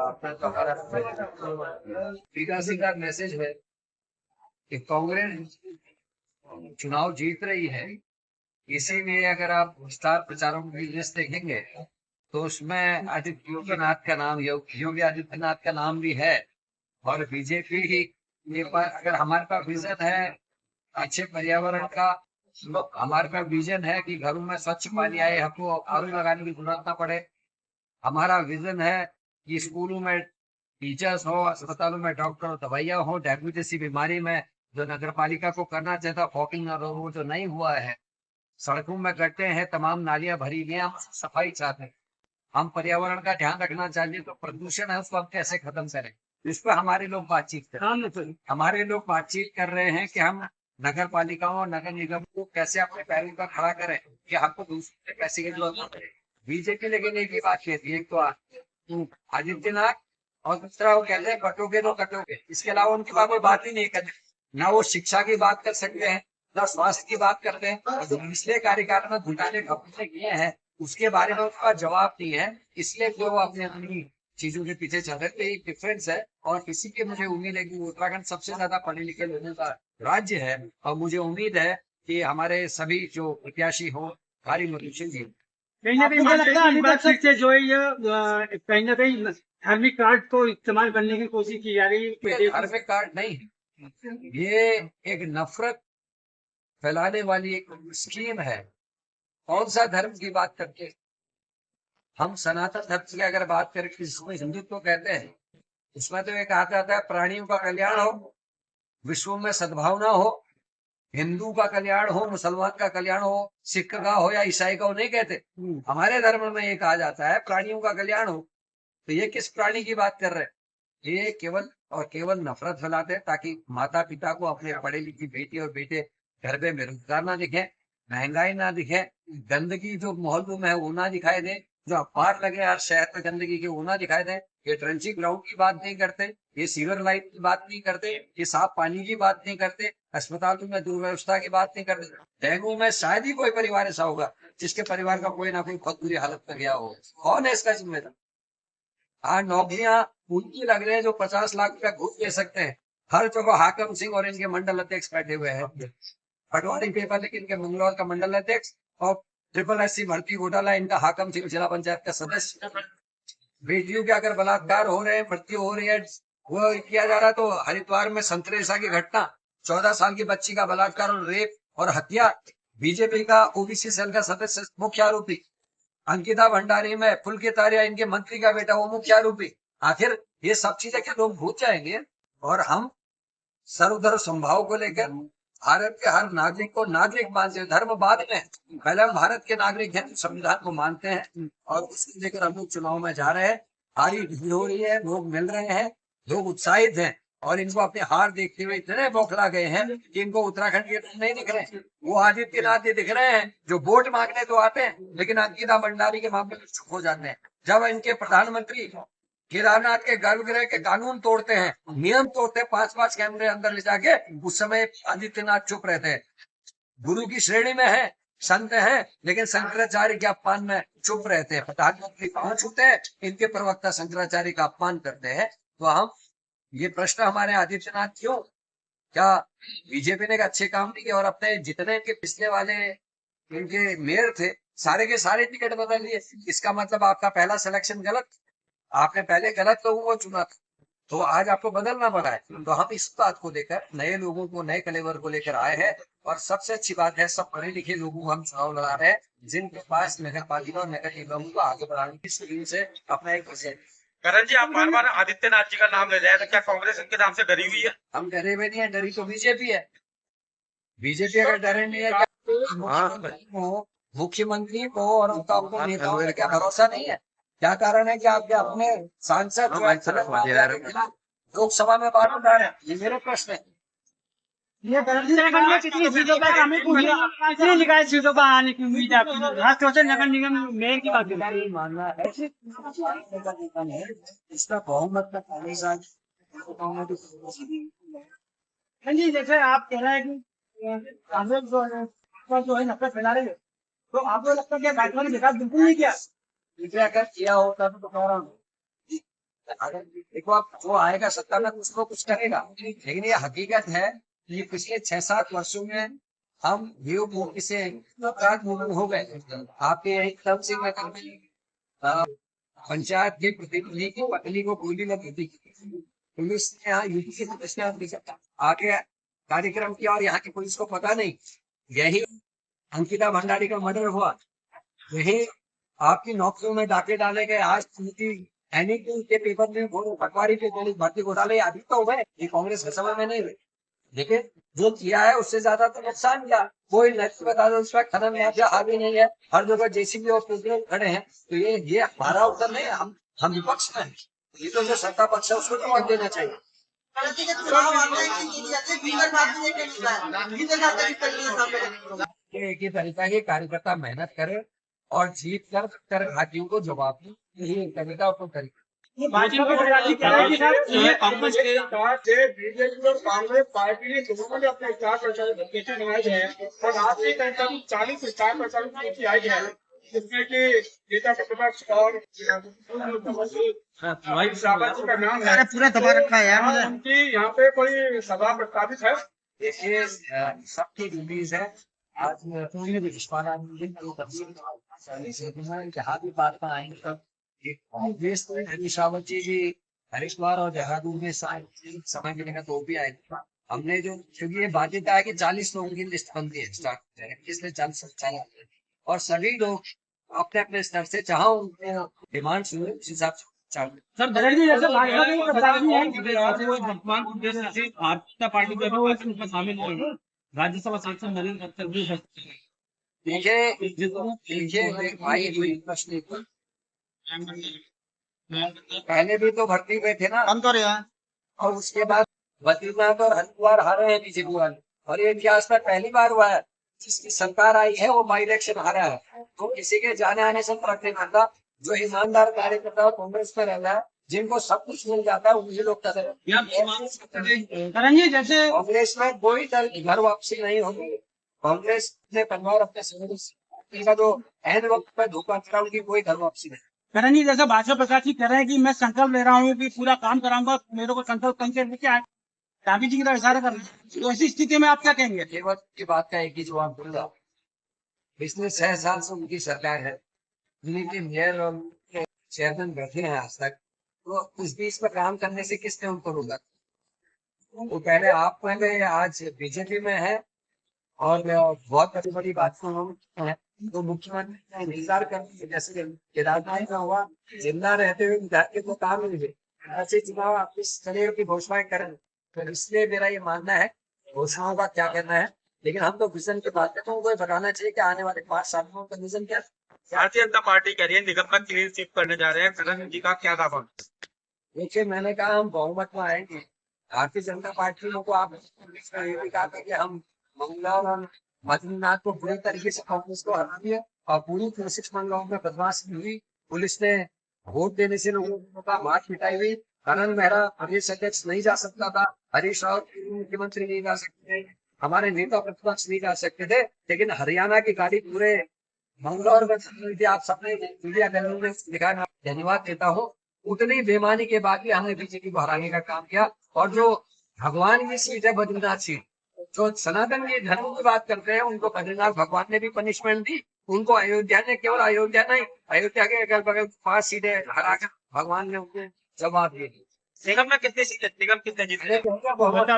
अपना तो हमारा सीधा सीधा मैसेज है कि कांग्रेस चुनाव जीत रही है। इसीलिए अगर आप स्टार प्रचारों की लिस्ट देखेंगे तो उसमें आदित्यनाथ का नाम, योगी आदित्यनाथ का नाम भी है। और बीजेपी ही ये पर अगर हमारे पास विजन है अच्छे पर्यावरण का, तो हमारे पास विजन है कि घरों में स्वच्छ पानी आए, हमको आग लगाने की जरूरत ना पड़े। हमारा विजन है कि स्कूलों में टीचर्स हो, अस्पतालों में डॉक्टर हो, दवाइयाँ हो। डेंगू जैसी बीमारी में जो नगर पालिका को करना चाहिए था फॉगिंग और वो जो नहीं हुआ है। सड़कों में गड्ढे हैं, तमाम नालियां भरी हुई हैं, हम सफाई चाहते हैं। हम पर्यावरण का ध्यान रखना चाहिए, तो प्रदूषण है उसको हम कैसे खत्म करें, इस पर हमारे लोग बातचीत कर रहे हैं। हमारे लोग बातचीत कर रहे हैं कि हम नगर पालिकाओं, नगर निगम को कैसे अपने पैरों पर खड़ा करें कि हमको दूसरे पैसे की जरूरत ना पड़े। बीजेपी लेकिन एक ही बात कहती है, एक तो आदित्यनाथ, और दूसरा वो कहते हैं कटोगे तो कटोगे। इसके अलावा उनके पास कोई बात ही नहीं करते। ना वो शिक्षा की बात कर सकते हैं, ना स्वास्थ्य की बात करते हैं। जो पिछले कार्यकाल में घोटाले घपले किए हैं उसके बारे में उसका जवाब नहीं है, इसलिए वो अपने अपनी चीजों के पीछे चल रहे थे। एक डिफरेंस है। और इसी के मुझे उम्मीद है कि उत्तराखंड सबसे ज्यादा पढ़े लिखे लोगों का राज्य है, और मुझे उम्मीद है कि हमारे सभी जो प्रत्याशी हो भारी मतों जी। कहीं ना कहीं मुझे लगता है अभी तक फिर से जो है ये कहीं ना कहीं धार्मिक कार्ड को इस्तेमाल करने की कोशिश की जा रही है। धार्मिक कार्ड नहीं है, ये एक नफरत फैलाने वाली एक स्कीम है। कौन सा धर्म की बात करके, हम सनातन धर्म की अगर बात करें जिसमें हिंदुत्व कहते हैं, उसमें तो ये कहा जाता है प्राणियों का कल्याण हो, विश्व में सद्भावना हो, हिंदू का कल्याण हो, मुसलमान का कल्याण हो, सिख का हो या ईसाई का हो, नहीं कहते। हमारे धर्म में ये कहा जाता है प्राणियों का कल्याण हो। तो ये किस प्राणी की बात कर रहे हैं? ये केवल और केवल नफरत फैलाते हैं ताकि माता पिता को अपने पढ़े लिखी बेटी और बेटे घर पे बेरोजगार ना दिखे, महंगाई ना दिखे, गंदगी जो मोहल्लों में है वो ना दिखाई दे, जो अखबार लगे हर शहर में गंदगी के वो ना दिखाई दे। ये ट्रेंचिंग ग्राउंड की बात नहीं करते, ये सीवर लाइन की बात नहीं करते, ये साफ पानी की बात नहीं करते, अस्पतालों में दुर्व्यवस्था की बात नहीं करते। डेंगू में शायद ही कोई परिवार ऐसा होगा जिसके परिवार का कोई ना कोई बहुत बुरी हालत में गया हो। कौन है इसका जिम्मेदार? आज नौकरियां उनकी लग रही है जो 50 लाख रुपया घूस दे सकते हैं। हर जगह हाकम सिंह और इनके मंडल अध्यक्ष बैठे हुए हैं। पटवारी पेपर लेकिन इनके मंगलौर का मंडल अध्यक्ष, और SSC भर्ती घोटाला इनका हाकम सिंह जिला पंचायत का सदस्य। बेटियों के अगर बलात्कार हो रहे हैं, मृत्यु हो रही है, वो किया जा रहा है, तो हरिद्वार में संतरेसा की घटना, 14 साल की बच्ची का बलात्कार और रेप और हत्या, बीजेपी का OBC सेल का सदस्य मुख्य आरोपी। अंकिता भंडारी में पुलकित आर्या इनके मंत्री का बेटा, वो मुख्य आरोपी। आखिर ये सब चीजें क्या लोग भूल जाएंगे? और हम सर्वधर्म समभाव को लेकर भारत के हर नागरिक को नागरिक मानते हैं, धर्म बाद में। पहले हम भारत के नागरिक हैं, संविधान को मानते हैं, और उसको लेकर हम लोग चुनाव में जा रहे हैं। हारी भीड़ हो रही है, लोग मिल रहे हैं, लोग उत्साहित हैं, और इनको अपनी हार देखते हुए इतने बौखला गए हैं कि इनको उत्तराखंड के नहीं दिख रहे हैं। वो आदित्यनाथ ये दिख रहे हैं जो वोट मांगने तो आते हैं, लेकिन अंकिता भंडारी के मामले में चुप हो जाते हैं। जब इनके प्रधानमंत्री केदारनाथ के गर्भगृह के कानून तोड़ते हैं, नियम तोड़ते हैं, 5-5 कैमरे अंदर ले जाके, उस समय आदित्यनाथ चुप रहते हैं। गुरु की श्रेणी में है, संत है, लेकिन शंकराचार्य के अपमान में चुप रहते हैं। प्रधानमंत्री पांव छूते हैं, इनके प्रवक्ता शंकराचार्य का अपमान करते हैं। तो हम ये प्रश्न हमारे आदित्यनाथ क्यों, क्या बीजेपी ने अच्छे काम नहीं किया? और अपने जितने इनके पिछले वाले इनके मेयर थे, सारे के सारे टिकट बदल दिए। इसका मतलब आपका पहला सिलेक्शन गलत, आपने पहले गलत लोगों को चुना था, तो आज आपको बदलना पड़ा है। तो हम इस बात को लेकर नए लोगों को, नए कलेवर को लेकर आए हैं। और सबसे अच्छी बात है, सब पढ़े लिखे लोगों को हम चुनाव लड़ा रहे हैं, जिनके पास नगर पालिका और नगर निगम को आगे बढ़ाने की स्कीम से अपना एक विजन। करण जी, आप बार बार आदित्यनाथ जी का नाम ले रहे हैं, तो क्या कांग्रेस इनके नाम से डरी हुई है? हम डरे हुए नहीं है, डरी तो बीजेपी है। बीजेपी अगर डरे नहीं है, क्या मुख्यमंत्री को और उनका अपने नेताओं पर क्या भरोसा नहीं है? क्या कारण है कि आपके अपने सांसद जो है लोकसभा में बात उठा रहे हैं? ये मेरे प्रश्न है। ये उत्तराखंड में कितनी सीटों पर कितनी निकाय सीटों पर आने की उम्मीद है आपकी? खासतौर से नगर निगम मेयर की बात करें। मानना है इसका बहुमत का कागजात। हाँ जी, जैसे आप कह रहे हैं कि कांग्रेस जो है नफरत फैला रही है, तो आपको लगता है कि भाजपा ने विकास बिल्कुल नहीं किया? इसे अगर किया होता तो कह रहा हूँ, अगर देखो आप जो आएगा सत्ता में कुछ तो कुछ करेगा, लेकिन ये हकीकत है कि पिछले 6-7 वर्षों में हम ये मुक्ति से हो गए। आपके यही तब से मैं पंचायत के प्रतिनिधि की पत्नी को गोली लगी थी, पुलिस ने यहाँ यूपी की पुलिस ने आके कार्यक्रम किया और यहाँ की पुलिस को पता नहीं। यही अंकिता भंडारी का मर्डर हुआ, यही आपकी नौकरियों में डाके डाले गए। आज उनकी एनी के पेपर में पटवारी के पुलिस भर्ती घोटाले अभी तो हुए, ये कांग्रेस के समय में नहीं हुए, लेकिन जो किया है उससे ज्यादा तो नुकसान किया। कोई नक्सल बता दो उसमें खनन माफिया आगे नहीं है, हर जगह जेसीबी और पुलिस खड़े हैं। तो ये हमारा उत्तर नहीं है, हम विपक्ष में हैं। ये तो जो सत्ता पक्ष है उसको तो मत देना चाहिए। ये एक ही तरीका है, कार्यकर्ता मेहनत करे और जीत कर घाटियों को जवाब दे, यही एक तरीका और तरीका। भाजपा के प्रत्याशी कह रहे हैं कि सर कांग्रेस के साथ से बीजेपी और कांग्रेस पार्टी ने दोनों ने अपने स्टार प्रचारक बनाए हैं और आज भी करीब 40 स्टार प्रचारक आई है, जिसमें कि नेता प्रतिपक्ष और रावत जी का नाम है। पूरा दबा रखा है यार मुझे। उनकी यहाँ पे कोई सभा प्रस्तावित है। देखिए सबकी रिलीज है आज जहाँ भी बात में आएंगे तब कांग्रेस में हरीश रावत जी भी हरिद्वार और देहरादून में समय मिलेगा तो भी आएगा। हमने जो क्योंकि ये बाध्यता है कि 40 लोगों की लिस्ट बनती है स्टार्ट, इसलिए 40 और सभी लोग अपने अपने स्तर से जहाँ उनको डिमांड सुने उस हिसाब से चालू। सर धनंजय जी जैसे भाजपा के प्रत्याशी हैं वर्तमान उद्देश्य से भारतीय जनता पार्टी जो है वो इसमें शामिल होंगे, राज्यसभा सांसद नरेंद्र अख्तर भी है। देखिए भाई कोई प्रश्न नहीं, पहले भी तो भर्ती हुए थे ना हम तो यार, और उसके बाद बद्रीनाथ और हरिद्वार हारे हैं बीजेपी वाले, और ये इतिहास में पहली बार हुआ है जिसकी सरकार आई है वो बाई इलेक्शन हारा है। तो किसी के जाने आने से फर्क नहीं पड़ता, जो ईमानदार कार्यकर्ता कांग्रेस में रहता है, जिनको सब कुछ मिल जाता है वही लोग करते हैं। करण जी जैसे कांग्रेस में कोई घर वापसी नहीं होगी। कांग्रेस ने परिवार अपने सदस्य का जो एन वक्त पर धोखा करा उनकी कोई घर वापसी नहीं। करण जी जैसे भाजपा प्रत्याशी कह रहे हैं कि मैं संकल्प ले रहा हूँ कि पूरा काम कराऊंगा, मेरे को संकल्प करके लेके आए, गांधी जी की तरफ इशारा कर रहे हैं, तो ऐसी स्थिति में आप क्या कहेंगे? केवल की बात का एक ही जवाब दूंगा, पिछले 6 साल से उनकी सरकार है, उनके मेयर और चेयरमैन बैठे हैं आज तक, तो इस बीच में काम करने से किसने उनको रोका? वो पहले आप पहले आज बीजेपी में है और बहुत बड़ी बड़ी बातें हैं, तो मुख्यमंत्री ने इंतजार कर जैसे केदारनाथ में हुआ, जिंदा रहते हुए विधायक के तो काम नहीं हुए, ऐसे चुनाव आप इस तरह की घोषणाएं करें। तो इसलिए मेरा ये मानना है घोषणाओं का क्या करना है, लेकिन हम तो विजन की बात करते हैं, उनको बताना चाहिए कि आने वाले 5 सालों का विजन क्या है। भारतीय जनता पार्टी कह रही है निगम में क्लीन स्वीप करने जा रहे हैं, करण जी का क्या दावा? देखिए मैंने कहा हम बहुमत में आएंगे। भारतीय जनता पार्टी को आप ये भी कहा था कि हम मंगलौर और बद्रीनाथ को पूरी तरीके से कांग्रेस को हरा दिया और पूरी कोशिश मंगलौर में बदमाशी हुई, पुलिस ने वोट देने से लोगों का मार पिटाई हुई, करण मेहरा प्रदेश अध्यक्ष नहीं जा सकता था, हरीश रावत मुख्यमंत्री नहीं जा सकते थे, हमारे नेता प्रतिपक्ष नहीं जा सकते थे, लेकिन हरियाणा की गाड़ी पूरे मंगलौर में आप सबने मीडिया कर्मियों ने दिखाया, मैं धन्यवाद देता हूँ। उतनी बेमानी के बाद भी हमने बीजेपी को हराने का काम किया, और जो भगवान की सीट है बद्रीनाथ सीट, जो सनातन के धर्म की बात करते हैं उनको बद्रीनाथ भगवान ने भी पनिशमेंट दी, उनको अयोध्या ने, केवल अयोध्या नहीं, अयोध्या के अगल बगल 5 सीटें हराकर भगवान ने उनको जवाब दिए। निगम में कितनी सीटें, निगम कितने जीते? बहुत